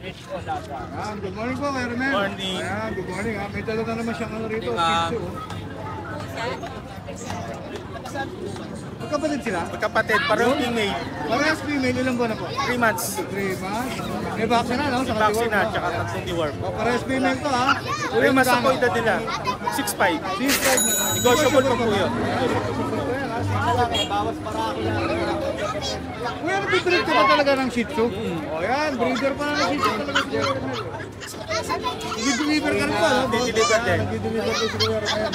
Good morning po, Kuya Romel. Morning. Ayan, good morning. May dala na naman siyang ano rito. Shih Tzu. Magkapatid sila? Magkapatid, parang female. Parehas female, ilang buwan na po? 3 months. 3 months. May vaccine na, no? Sa Vaccine na, tsaka tatlong deworm. Parehas female to, ha? Kuya, mas ako edad nila. 6'5". 6'5 na. Negotiable pa po yun. Bawas para ako lang. Kuya, nabibreed ka ba talaga ng Shih Tzu? O yan, breeder pa na ng Shih Tzu talaga. Nag-deliver ka rin po, no? Nag-deliver din. Nag-deliver po si Kuya Romel.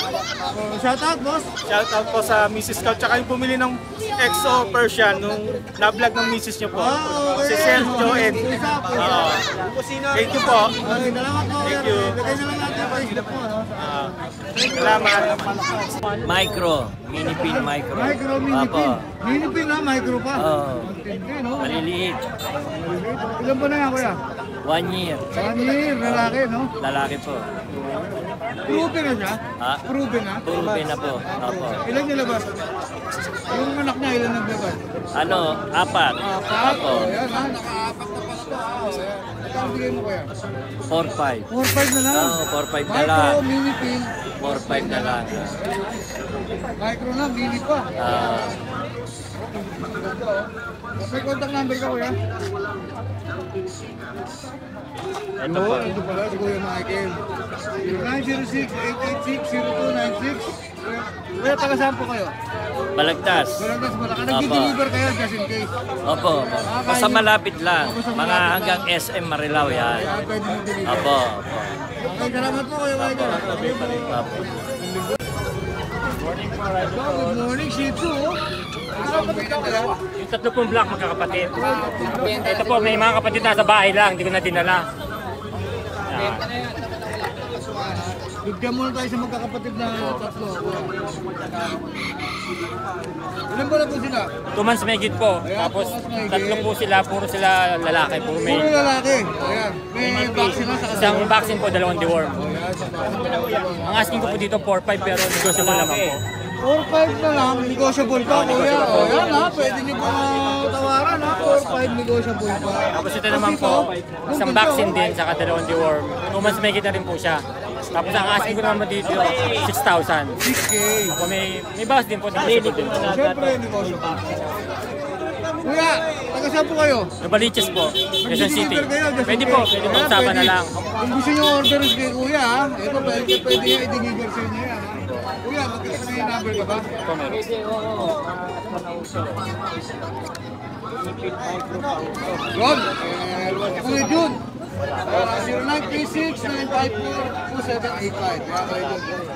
Shout out, boss. Shout out po sa Mrs. Scout, tsaka yung bumili ng EXO Persian nung na-vlog ng Mrs. niyo po. Si Sergio and thank you po. Okay, salamat po. Thank you. Lagay na lang natin yung Facebook po, no? Salamat. Micro, mini-pin micro. Micro, mini-pin. Mini-pin na, micro pa. Oo. Tindi, no? Maliliit. Ilan po na yan, kuya? 1 year. 1 year, lalaki, no? Lalaki po. Proven na siya? Ha? Proven na? Proven na po. Opo. Ilan nilabas? Yung anak niya, ilan naglabas? Ano, 4. Opo. Ayan, ha? Naka-apat na pala to. Ayan. Ito ang bigay mo, kuya? 4-5. 4-5 na lang. Oo, 4-5 na lang. Micro, mini-pin. 4-5 na lang. Micro na, mini pa. May contact number ka, kuya? Ito po. Ito pala, si Kuya Michael. 0906-886-0296. Kuya, taga saan po kayo? Balagtas. Balagtas, Malaka. Opo. Nag-deliver kayo just in case. Opo. Basta malapit lang. Mga hanggang SM Marilao yan. Kaya pwede mag-deliver. Opo. Opo. Okay, salamat po Kuya Michael. Opo. Good morning, Shih Tzu. Yung 30 black magkakapatid. Ito po, may mga kapatid na sa bahay lang, hindi ko na dinala. Bigyan muna tayo sa magkakapatid na tatlo. Ilan ba na po sila? 2 months may git po. Tapos 3 po sila, puro sila lalaki, puro Puro may lalaki. Ayan. May vaccine na sa isang vaccine po, 2 deworm. Ayan, sa vaccine. Ang asking ko po dito 4-5 pero negotiable naman po. 4-5 na lang, negotiable pa, kuya. O yan ha, pwede niyo pa tawaran ha, 4-5 negotiable pa. Tapos ito naman po, isang vaccine din, saka 2 deworm. 2 months may git na rin po siya. Tapos ang asking ko naman dito, 6,000. 6K. Ako may bawas din po, negotiable din po. Siyempre, negotiable. Kuya, taga saan po kayo? Novaliches po, Quezon City. Mag-deliver kayo, just in Pwede po, case. pwede po Ayan, usapan na pwede. lang. Kung gusto nyo order kay kuya ha, ito pwede niya i-deliver sa inyo yan ha. Kuya, magkita na yung number ka ba? Ito meron. Yun, Kuya Jun. 0936-954-2785.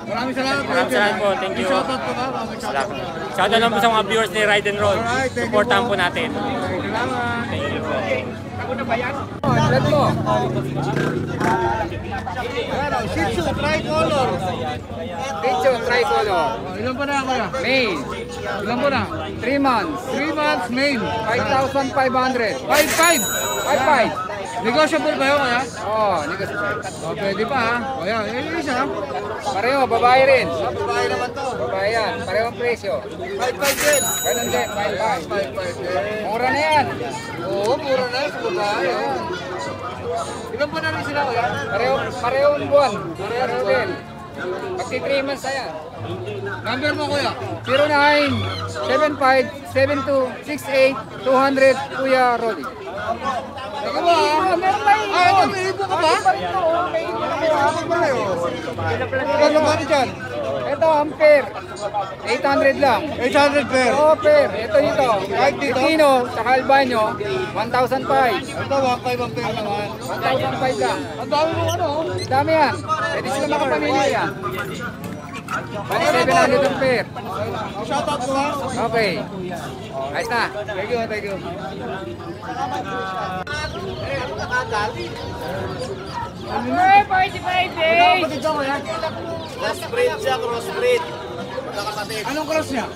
Maraming salamat. Maraming salamat po, thank you. Shoutout po ka, mamay shoutout po. Shoutout lang po sa mga viewers ni Ride and Roll. Alright, thank you Supportahan po. po natin. Salamat. Thank you po. Ayan o, Shih Tzu, tricolor. Picture tricolor. Ilan pa na kuya? Male. Ilan pa na? 3 months. 3 months, male. 5,500. 5-5. 5,500. Negotiable kayo kaya? Oh, negotiable. O, pwede pa ha. O yan, yung isa. Pareho, babae rin. Babae naman to. Babae yan. Parehong presyo. 5-5 din. Ganun din, 5,500. 5-5 din. Mura na yan. Oo, mura na sa babae. Ilan pa na rin sila kuya? Parehong buwan. Pareho din. Pagti 3 months na yan. Number mo kuya? 0975-7268-200 Kuya Rolly. Teka ba ha? Meron tayo. Ito, may ibo ka ba? Ano ba yun? Kano ba rin dyan? Ito, ampere. 800 lang. 800 per. Oo, per. Ito dito. Kahit dito? Pipino, saka Albano, 1,500. Ito, 1.5 ang per naman. 1,500 lang. Ang dami mo ano? Dami yan. Pwede sila makapamilya yan. Bali 700 ang pair. Shoutout ko ha? Okay. Ayos na. Thank you, thank you. Hey, 45 days! Kapatid ka kuya? Crossbreed siya, crossbreed. Magkakapatid. Anong cross niya?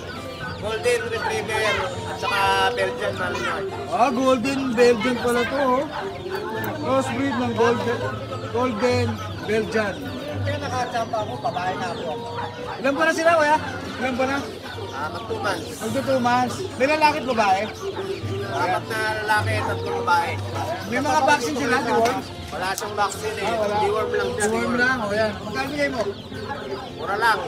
Golden Retriever, tsaka Belgian Malinois. Ah, Golden Belgian pala to oh. Crossbreed ng Golden Belgian. Kaya nakachamba ako, babae na ako. Ilan pa na sila kuya? Ilan pa na? Magtuman. Magto 2 months. May lalaki at babae? 4 na lalaki, 3 babae. May mga vaccine sila, deworm? Wala siyang vaccine eh. Wala. Deworm lang. Just Deworm lang, o yan. Magkano bigay mo? Mura lang.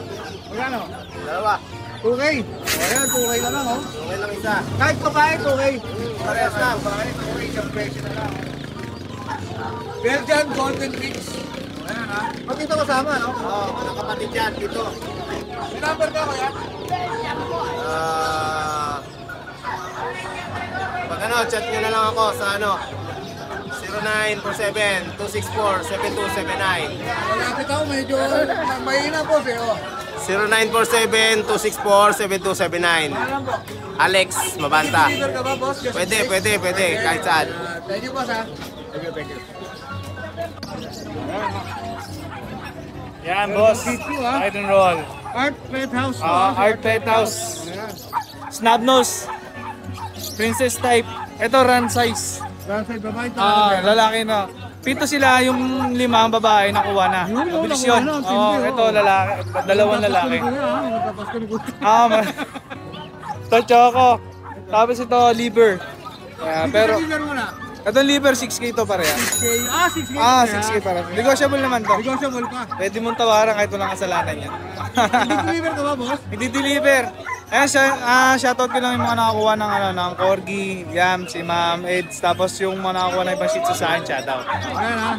Magkano? 2. 2K. O yan, 2K na lang, oh. Okay lang isa. Kahit babae, 2K. Parehas lang. Babae, 2K, isang presyo na lang. Belgian Golden Rix. Ayan, ha? Magkita kasama, no? Oo, mga kapatid yan dito. May number ka, kuya? Pag ano, chat nyo na lang ako sa ano, 0947-264-7279. Malapit ako, medyo mahina po sa'yo. 0947-264-7279. Alam po. Alex Mabanta. Deliver ka ba, boss? Just Pwede, in case. pwede, pwede. Kahit saan. Thank you, boss, ha? Thank you. Yan, boss. Thank you, ha? Ride and roll. Art Pet House. Art Pet House. Ayan. Snub nose. Princess type. Ito run size. Ransay babae ito. Lalaki na. Pito sila, yung 5 ang babae nakuha na. Mabilis yun. Ito lalaki, 2 lalaki. Nagpapasko ni Kuya. Ito choco. Tapos ito liver. Pero Deliver mo na. ito liver 6K to pareha. 6K. 6K. 6K para. Negotiable naman to. Negotiable pa. Pwede mong tawaran kahit walang kasalanan yan. Hindi deliver ka ba, boss? Hindi deliver. Ayan, shoutout ko lang yung mga nakakuha ng, ng Corgi, Yam, si Ma'am Eds, tapos yung mga nakakuha ng ibang shih tzu sa akin, shoutout. Ayan, ha?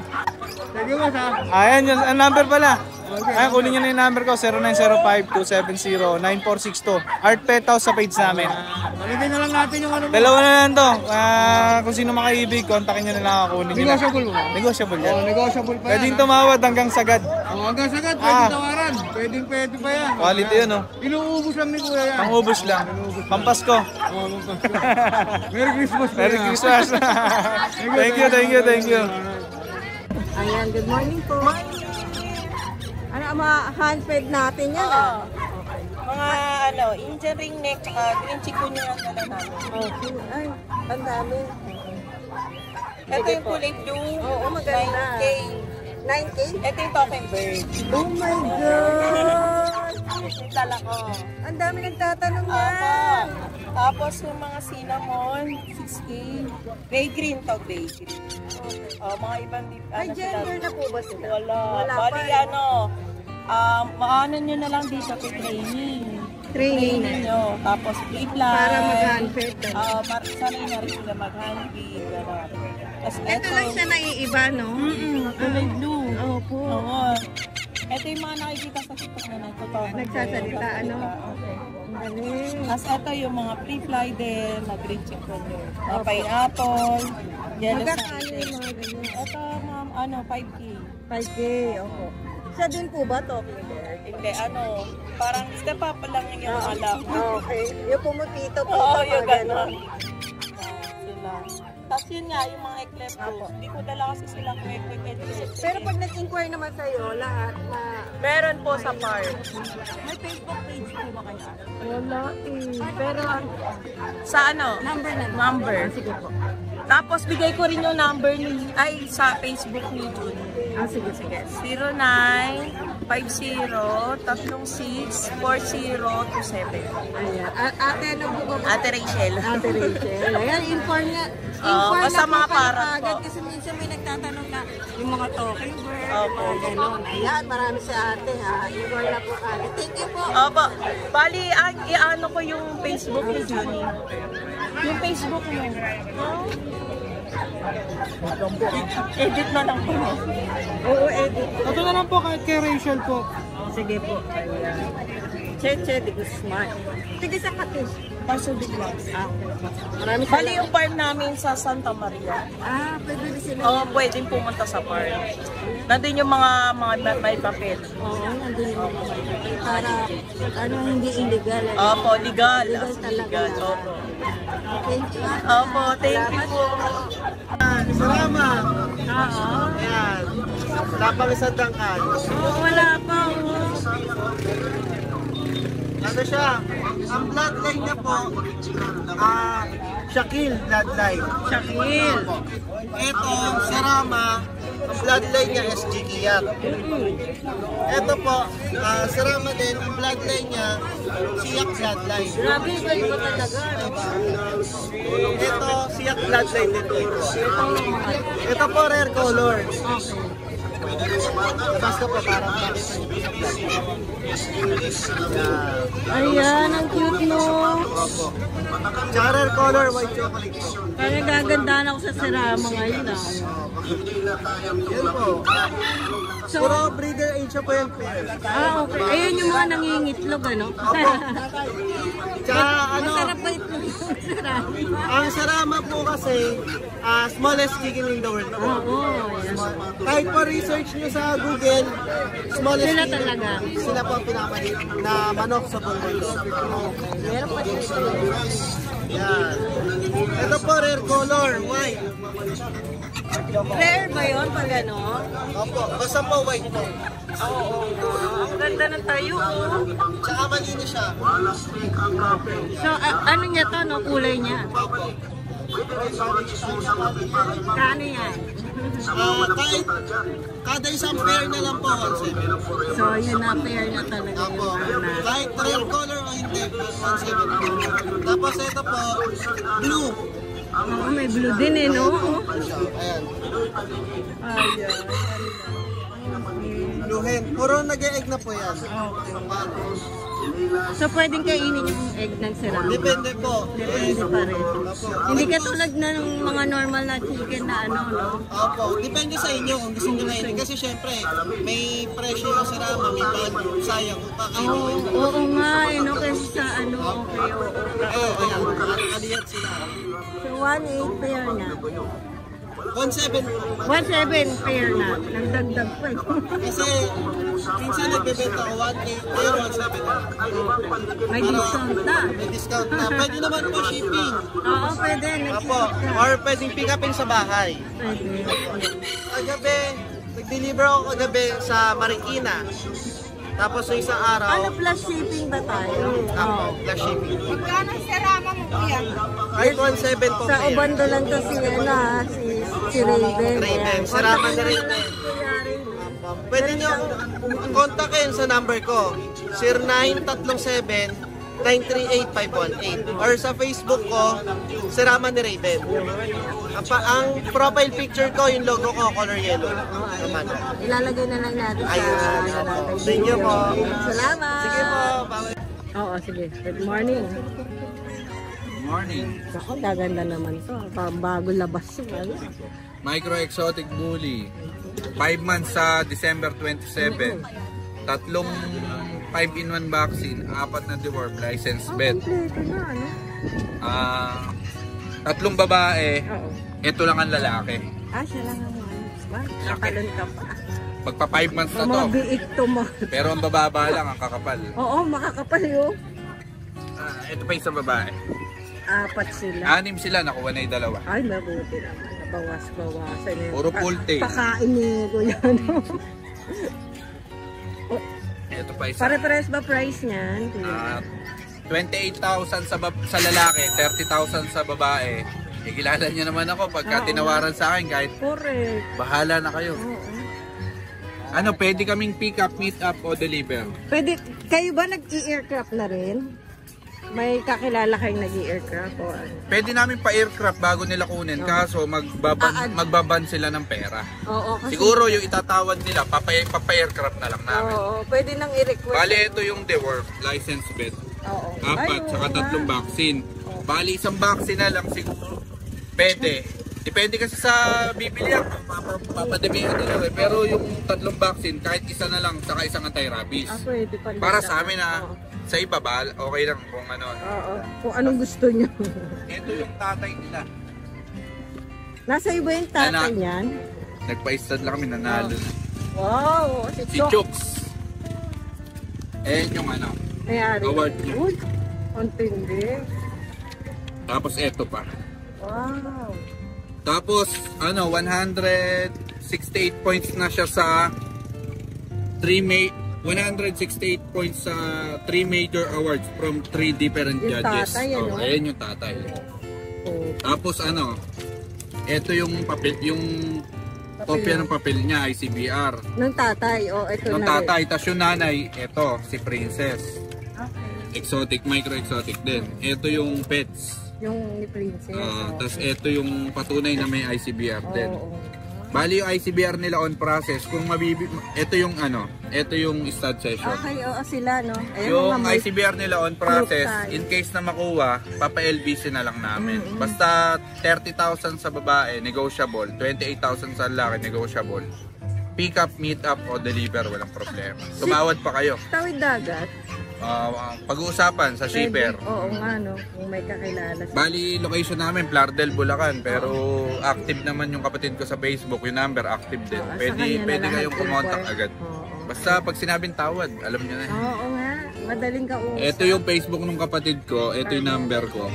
Thank you, boss, ha? Ayan, yung number pala. Ayan, kunin nyo na yung number ko, 0905-270-9462. Art Pet House sa page namin. Malagay na lang natin yung ano mo. 2 na lang to. Kung sino makaibig, kontakin nyo na lang ako. Kunin nyo na. Negotiable mo ba? Negotiable yan. Negotiable pa yan. Pwedeng tumawad hanggang sagad. Hanggang sagad, pwede tawaran. Pwede pa yan. Quality yun, oh. Inuubos lang ni Kuya yan. Pang-ubos lang. Pampasko. Merry Christmas. Merry Christmas. Thank you. Ayan, good morning po. Ano ang mga handfed natin yan? Oo. Mga Indian ring neck, green chikunyo ang dala namin. Okay. Ay, ang dami. Ito yung kulay blue. Oo, maganda. 9K. 9K? Ito yung talking bird. Oh my God! Yung dala ko. Ang dami nagtatanong Opo. yan. Tapos yung mga cinnamon, 6K. Gray green to, gray green. Mga ibang May gender na po ba sila? Wala. Wala Bali pa, maano nyo na lang dito kay training. Training na. Nyo. Tapos pre-fly. Para mag-handfed. Para sanay na rin sila mag-handfeed. Tapos Ito lang siya naiiba, no? kulay blue. Opo. Oo. Ito yung mga nakikita sa TikTok na nagtotoo. Nagsasalita, ano? Okay. Galing. Tapos ito yung mga pre-fly din, na green chicken yun. Mga pineapple, yellow Magkakano sandwich. yung mga ganyan? Ito, ma'am, 5K. 5K, opo. Siya din po ba, Talking Bird? Hindi, parang step up lang yung alam. Okay. Yung pumutito po. Oo, mga yung gano'n. ganon. Sila. Tapos yun nga, yung mga eclipse ko. Hindi ko dala kasi sila quick eclipse. Pero pag nag-inquire naman sa'yo, lahat na... Meron po sa park. May Facebook page po ba kayo? Wala Pero sa Number na. Number. Sige po. Tapos bigay ko rin yung number sa Facebook ni June. Sige. 0950-36-4027. Ayan. Ate, ano po ba? Ate Rachel. Ate Rachel. Ayan, inform na. basta na mga po kayo parang agad po. kasi minsan may nagtatanong na yung mga talking bird, Opo. mga gano'n. Ayan, marami si ate ha. Inform na po agad. Thank you po. Opo. Bali, i-ano ko yung Facebook ni Juni. Yung Facebook mo. Edit na lang po. Oo, edit. Ito na lang po kay Rachel po. Sige po. Ayan. Cheche de Guzman. Sige sa katis. Paso biglas. Marami Bali yung farm namin sa Santa Maria. pwede rin sila. Oo, pwedeng pumunta sa farm. Nandun yung mga may papel. Oo, nandun yung para hindi illegal. Opo, legal. Legal talaga. Legal, opo. Thank you. Opo, thank you po. Salamat. Oo. Ayan. Wala pang isang dangkal. Oo, wala pa. Ano siya? Ang bloodline niya po, Shaquille bloodline. Shakil. Ito, si Rama, ang bloodline niya SG Kiyak. Ito po, Serama din, ang bloodline niya, Siyak bloodline. Grabe, iba talaga. Ito, Siyak bloodline din po. Ito po, rare color. Labas ko po, parang makita niyo po sa vlog. Ayan, ang cute no. Opo. Tsaka rare color, white chocolate po. Kaya nagagandahan ako sa Serama ngayon ah. Yan po. Puro breeder age po yan. Okay. Ayun yung mga nangingitlog ano? Opo. Tsaka ano, Masarap ba itlog yung Serama? ang Serama po kasi, smallest chicken in the world po. Kahit po research nyo sa Google, smallest Sila chicken, talaga? Sila po ang pinakalit na manok sa buong mundo. Meron pa dito. Yan. Ito po, rare color, white. Rare ba yun pag ano? Opo, basta po white po. Oo. Ang ganda ng tayo oh. Tsaka malinis siya. So, ano niya to no? Kulay niya? Kano yan? Kahit kada isang pair na lang po, 1.7. So, yun na pair na talaga Opo. yung mga Kahit rare color o hindi, 1.7. Tapos ito po, blue. Oo, may blue din eh, no? Ayan. Ayan. Blue hen. Puro nag-e-egg na po yan. So, pwedeng kainin yung egg ng Serama? Depende po. Depende pa rin. Opo. Hindi katulad na ng mga normal na chicken na ano, no? Opo. Depende sa inyo kung gusto nyo kainin. Kasi syempre, may presyo yung Serama, may value. Sayang kung kakainin. Oo nga, eh, no? Kasi sa ano, okay, oo. Ayan. Aliyat sila. So, 1.8 pair na. 1.7. 1.7 pair na. Nagdagdag pa eh. Kasi, minsan nagbebenta ko 1.8, pero 1.7. May discount na. May discount na. Pwede naman po shipping. Oo, pwede. Opo. Or pwedeng pick upin sa bahay. Pwede. Kagabi, nag-deliver ako kagabi sa Marikina. Tapos yung isang araw, Ano plus shipping ba tayo? Opo, plus shipping. Magkano Serama mo kuya? Kahit 1.7 po Sa kayo. Ubando lang to si, ano, si Raven. Raven, Serama na Raven. Pwede nyo kontakin sa number ko, 0937-938-518. Or sa Facebook ko, Serama ni Raven. Ang profile picture ko, yung logo ko, color yellow. Naman. Ilalagay na lang natin sa Ayun. ano natin. Thank you po. Salamat. Sige po. Bye. Oo, sige. Good morning. Morning. Ako, gaganda naman to. Bago labas yung ano. Micro Exotic Bully. 5 months sa December 27. Tatlong 5-in-1 vaccine, 4 na deworm, licensed vet. Kompleto na, ano? Tatlong babae, Oo. ito lang ang lalaki. Siya lang ang ano. Ba? Kakalon ka pa. Pagpa 5 months na to. Mga biik to mo. Pero ang bababa lang, ang kakapal. Oo, makakapal yun. Ito pa isang babae. 4 sila. 6 sila, nakuha na yung 2. Ay, mabuti naman. Bawas-bawasan yun. Puro full tail. Pakain ni Kuya, no? Ito pa isa. Pare-pares ba price niyan? Kuya? 28,000 sa lalaki, 30,000 sa babae. Kilala niyo naman ako pagka tinawaran sa akin kahit Correct. bahala na kayo. Ano, pwede kaming pick up, meet up o deliver. Pwede, kayo ba nag-i-aircraft na rin? May kakilala kayong nag-i-aircraft o ano? Pwede namin pa-aircraft bago nila kunin, kaso magbaban sila ng pera. Oo, kasi... Siguro yung itatawad nila, papa-aircraft na lang namin. Oo, pwede nang i-request. Bali, ito yung deworm, license vet. Oo. 4, saka 3 vaccine. Bali, isang vaccine na lang siguro. Pwede. Depende kasi sa bibili yan. Papademihan nila. Pero yung 3 vaccine, kahit isa na lang, saka isang anti-rabies. Pwede pa rin. Para sa amin na sa iba ba, okay lang kung ano. Oo. Kung anong gusto nyo. Ito yung tatay nila. Nasa iba yung tatay niyan? Nagpa-stud lang kami, nanalo. Wow! Si Chooks. Ayan yung ano, award niya. Uy, ang tindi. Tapos eto pa. Wow! Tapos, ano, 168 points na siya sa 168 points sa 3 major awards from 3 different Yung judges. tatay, ano? Ayan yung tatay. Oh. Tapos ano, ito yung papel, yung Kopya ng papel niya, ICBR. Ng tatay, ito Ng na tatay, tas yung nanay, ito, si Princess. Okay. Exotic, micro-exotic din. Ito yung pets. Yung ni Princess. Tas ito yung patunay na may ICBR din. Oo. Bali yung ICBR nila on process, kung ito yung ito yung stud session. Okay, sila, no? Ayan, Yung mga ICBR nila on process, tayo. in case na makuha, papa-LBC na lang namin. Basta 30,000 sa babae, negotiable. 28,000 sa lalaki, negotiable. Pick up, meet up, o deliver, walang problema. Tumawad pa kayo. Tawid dagat. Pag-uusapan sa shipper. Oo nga, no? Kung may kakilala. Bali, location namin, Plardel, Bulacan. Pero active naman yung kapatid ko sa Facebook. Yung number, active din. Pwede kayong kumontak agad. Basta pag sinabing tawad, alam nyo na. Oo nga, madaling kausap. Ito yung Facebook ng kapatid ko. Ito yung number ko.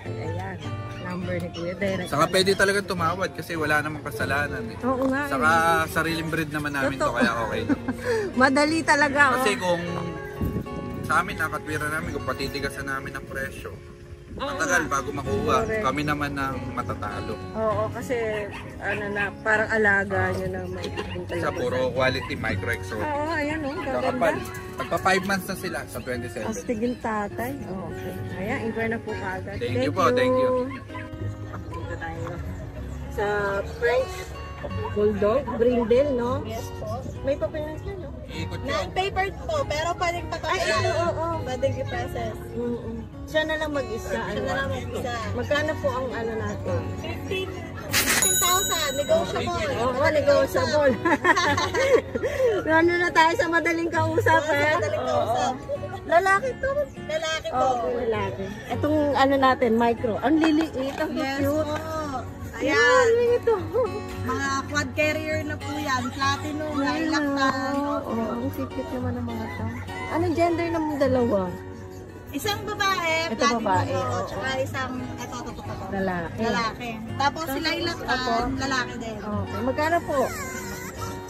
Ayan, number ni Kuya. Direct. Saka pwede talaga tumawad kasi wala namang kasalanan. Oo nga. Saka sariling breed naman namin to, kaya okay lang. Madali talaga. Kasi kung sa amin, nakatwira namin kung patitigasan namin ang presyo. Matagal bago makuha. Kami naman ang matatalo. Oo, kasi parang alaga nyo na maitigin talaga. Sa puro quality micro-exotic. Oo, ayan o. Kakapal. Magpa 5 months na sila sa 27. Astigin tatay. Okay. Ayan, inquire na po kagad. Thank you po, thank you. Dito tayo sa French Bulldog, Brindle, no? Yes po. May papilas na, no? Ikot yun. Non-papered po, pero pwedeng Ay, oo. Pwedeng i-process. Siya na lang mag-isa. Siya na lang mag-isa. Magkano po ang natin? 15,000, negotiable. Oo, negotiable. Ano na tayo sa madaling kausap, eh? Madaling kausap. Lalaki to. Lalaki po. Oo, lalaki. Itong natin, micro. Ang liliit, ang Yes cute. po. Ayan, Ayan. ito. Mga quad carrier na po yan. Platinum, lilac tan. Oo, ang cute naman ng mga to. Anong gender ng dalawa? Isang babae, Ito platinum, babae, oo. Tsaka isang, ito. Lalaki. Lalaki. Tapos si lilac tan, lalaki din. Okay, magkano po?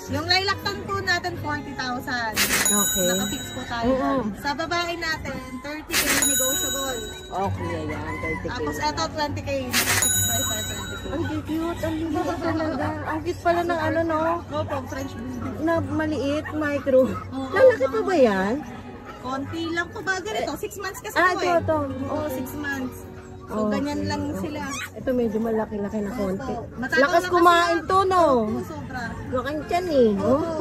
Yung lilac tan po natin, 40,000. Okay. Naka-fix po tayo. Sa babae natin, 30k negotiable. Okay, ayan, 30k. Tapos eto, 20k. Naka-fix price tayo, 20k. Ang cute, ang liit talaga. Ang cute pala ng no? Opo, French Bulldog. Na maliit, micro. Lalaki pa ba yan? Konti lang po bago nito. 6 months kasi po ito. Oo, 6 months. So, ganyan lang sila. Ito medyo malaki-laki na konti. Matapang Lakas lang kumain kasi to, no? Sobra. Laking tiyan eh. Oh.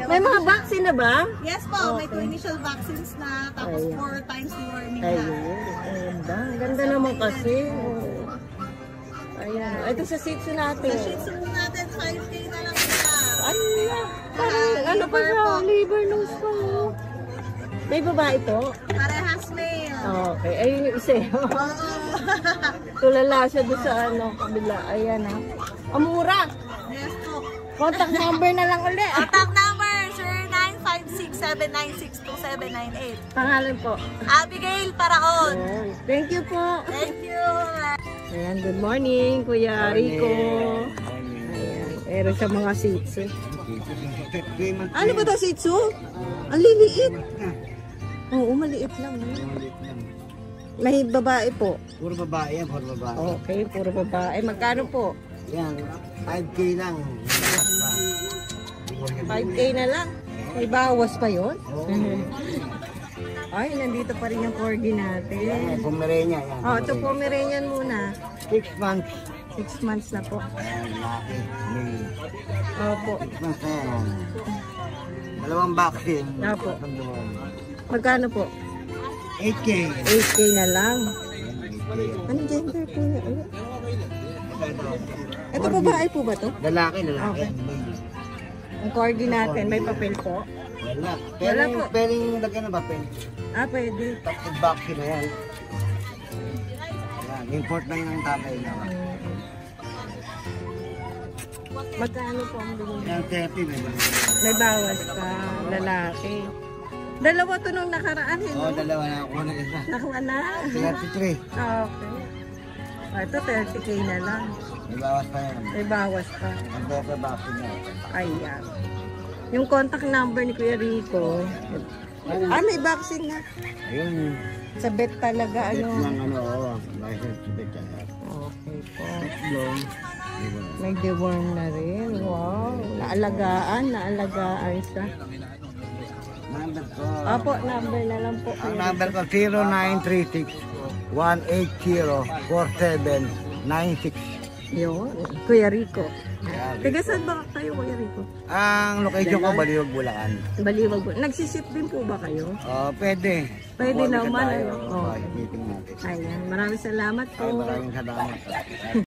May mga vaccine na ba? Yes po, may 2 initial vaccines na. Tapos 4 times deworming na. Ayun. Ang ganda naman kasi. Oh. Ayan. Ito sa Shih Tzu natin. Sa Shih Tzu natin, 5k na lang sila. Ay, parang ano pa siya? Liver nose pa. May babae to? Parehas male. Okay. Ayun yung isa. Tulala siya doon sa kabila. Ayan ha. Amura. Yes po. Contact number na lang ulit. Contact number 0956-796-2798. Pangalan po. Abigail Paraon. Ayan. Thank you po. Thank you. Ayan, good morning, Kuya Rico. Ayan, pero sa mga Shih Tzu. Ano ba ito, Shih Tzu? Ang liliit. Oo, maliit lang. May babae po. Puro babae yan, puro babae. Okay, puro babae. Magkano po? Yan, 5k lang. 5k na lang. May bawas pa yun? Ay, nandito pa rin yung corgi natin. Pomerania yan. Oh, ito Pomeranian muna. 6 months. 6 months na po. Ayan, laki. Opo. 6 months na yan. Dalawang vaccine. Opo. Magkano po? 8k. 8k na lang. Anong gender po niya? Ito babae po ba to? Lalaki. Okay. Ang corgi natin, may papel po? Wala. Wala po. Pwedeng lagyan na ba? Pwede. Tapos vaccine na yan. Yan, import lang ng tatay na. Magkano po ang bilhin? Yan, 30 na ba? May bawas pa, lalaki. Dalawa to nung nakaraan, eh, Oo, no? dalawa na ako na isa. Nakuha na. 33. Okay. Ito, 30k na lang. May bawas pa yan. May bawas pa. Ang pera vaccine na. Ayan. Yung contact number ni Kuya Rico. May vaccine na. Ayun. Sa vet talaga, Bet ano. ng ano, license to bet yan. Okay. po. May deworm na rin. Wow. Naalagaan siya. Apo, number na lang po. Ang number ko 0936-180-4796. Yun, Kuya Rico. Taga saan ba kayo, Kuya Rico? Ang location ko, Baliwag, Bulacan. Baliwag. Nagsisip din po ba kayo? Pwede. Pwede naman. Meeting natin. Ayan, maraming salamat po. Maraming salamat.